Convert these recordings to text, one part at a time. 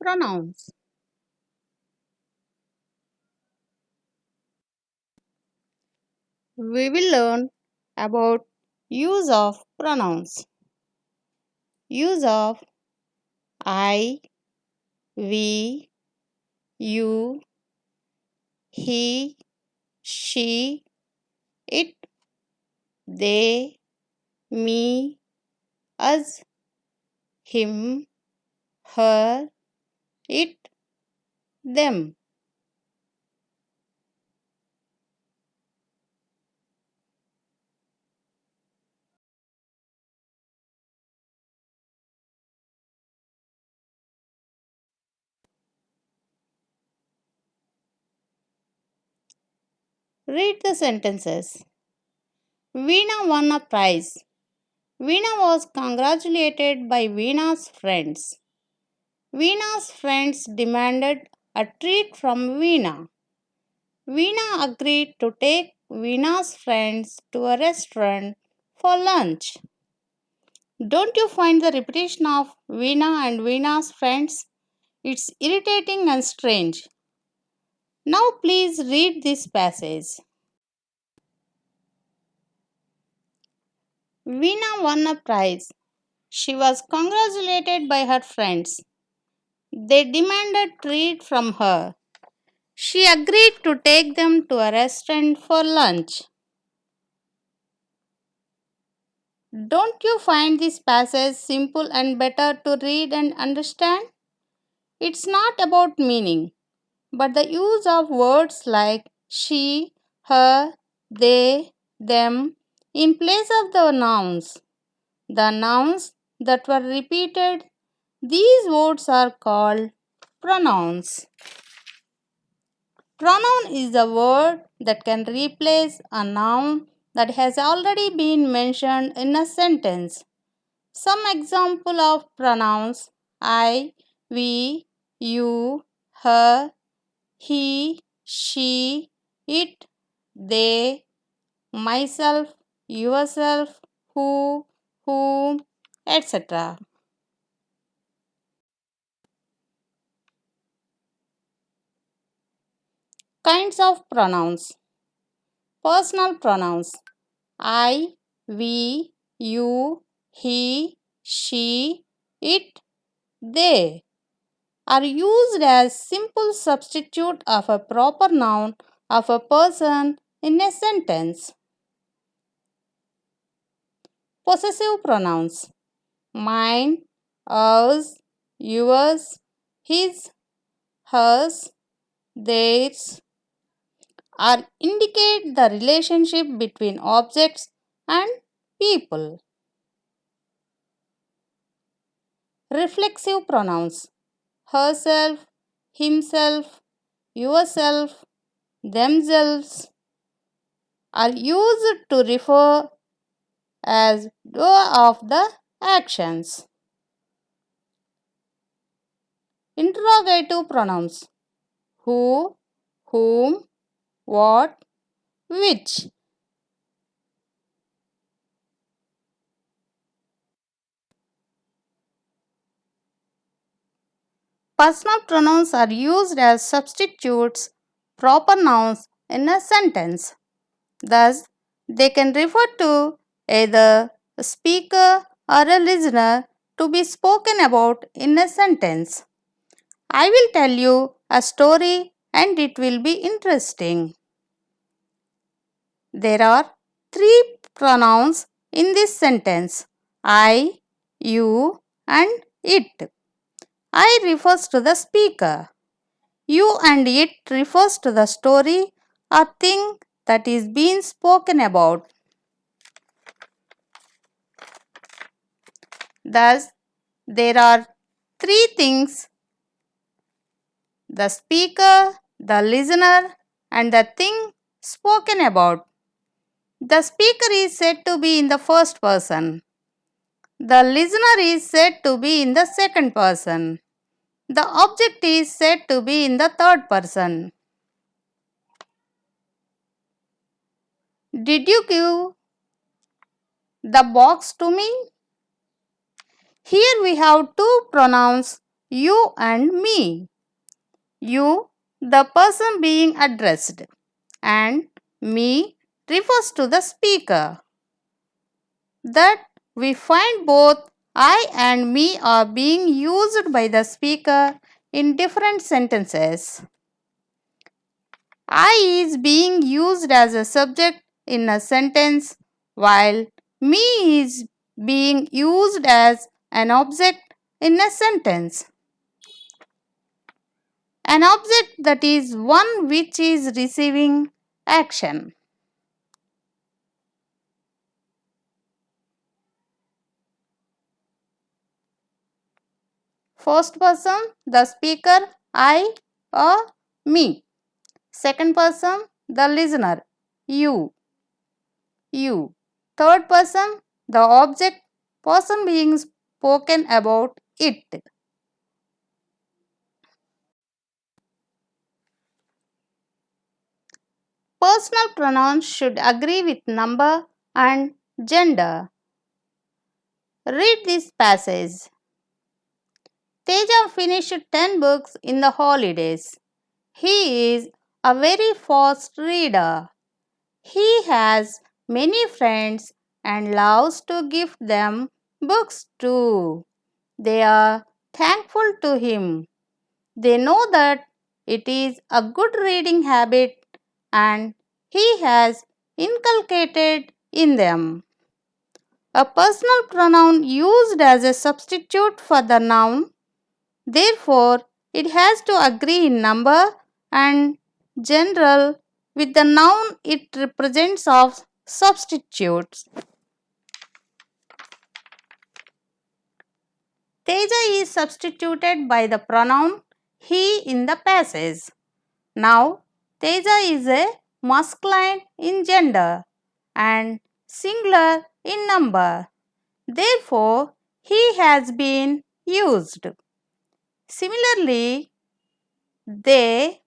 pronouns. We will learn about use of pronouns. Use of I, we, you, he, she, it, they, me, us, him, her, it, them. Read the sentences. Veena won a prize. Veena was congratulated by Veena's friends. Veena's friends demanded a treat from Veena. Veena agreed to take Veena's friends to a restaurant for lunch. Don't you find the repetition of Veena and Veena's friends? It's irritating and strange. Now please read this passage. Veena won a prize. She was congratulated by her friends. They demanded treat from her. She agreed to take them to a restaurant for lunch. Don't you find this passage simple and better to read and understand? It's not about meaning, but the use of words like she, her, they, them in place of the nouns. The nouns that were repeated, these words are called pronouns. Pronoun is a word that can replace a noun that has already been mentioned in a sentence. Some example of pronouns I, we, you, her, he, she, it, they, myself, yourself, who, whom, etc. Kinds of pronouns. Personal pronouns I, we, you, he, she, it, they are used as simple substitute of a proper noun of a person in a sentence. Possessive pronouns mine, ours, yours, his, hers, theirs are indicate the relationship between objects and people. Reflexive pronouns herself, himself, yourself, themselves are used to refer as doer of the actions. Interrogative pronouns who, whom, what, which. Personal pronouns are used as substitutes proper nouns in a sentence. Thus, they can refer to either a speaker or a listener to be spoken about in a sentence. I will tell you a story and it will be interesting. There are three pronouns in this sentence I, you, and it. I refers to the speaker. You and it refers to the story or thing that is being spoken about. Thus, there are three things the speaker, the listener, and the thing spoken about. The speaker is said to be in the first person. The listener is said to be in the second person. The object is said to be in the third person. Did you give the box to me? Here we have two pronouns you and me. You, the person being addressed, and me refers to the speaker. That we find both I and me are being used by the speaker in different sentences. I is being used as a subject in a sentence while me is being used as an object in a sentence. An object that is one which is receiving action. First person, the speaker, I or me. Second person, the listener, you. Third person, the object, person being spoken about, it. Personal pronouns should agree with number and gender. Read this passage. Teja finished 10 books in the holidays. He is a very fast reader. He has many friends and loves to gift them books too. They are thankful to him. They know that it is a good reading habit and he has inculcated in them. A personal pronoun used as a substitute for the noun, therefore, it has to agree in number and general with the noun it represents of substitutes. Teja is substituted by the pronoun he in the passage. Now, Teja is a masculine in gender and singular in number. Therefore, he has been used. Similarly, they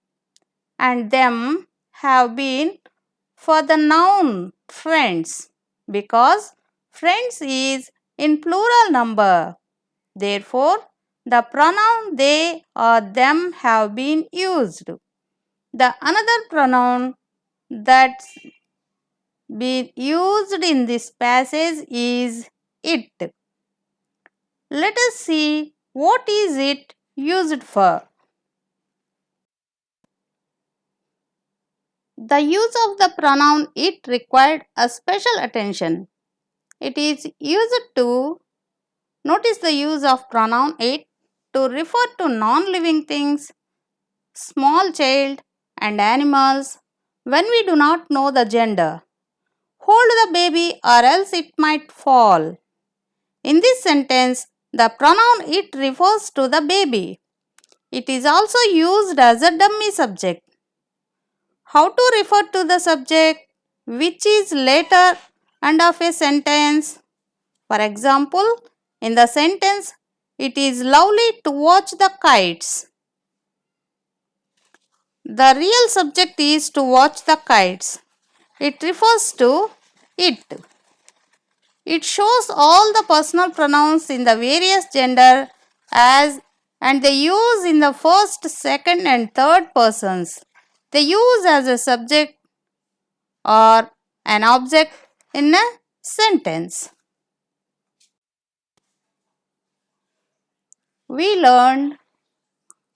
and them have been for the noun friends because friends is in plural number. Therefore, the pronoun they or them have been used. The another pronoun that's been used in this passage is it. Let us see what is it used for. The use of the pronoun it required a special attention. It is used to notice the use of pronoun it to refer to non-living things, small child and animals when we do not know the gender. Hold the baby or else it might fall. In this sentence, the pronoun it refers to the baby. It is also used as a dummy subject. How to refer to the subject which is later end of a sentence? For example, in the sentence, it is lovely to watch the kites. The real subject is to watch the kites. It refers to it. It shows all the personal pronouns in the various gender as and they use in the first, second and third persons. They use as a subject or an object in a sentence. We learned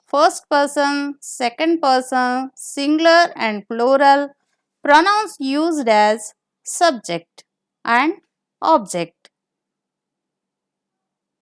first person, second person, singular and plural pronouns used as subject and object.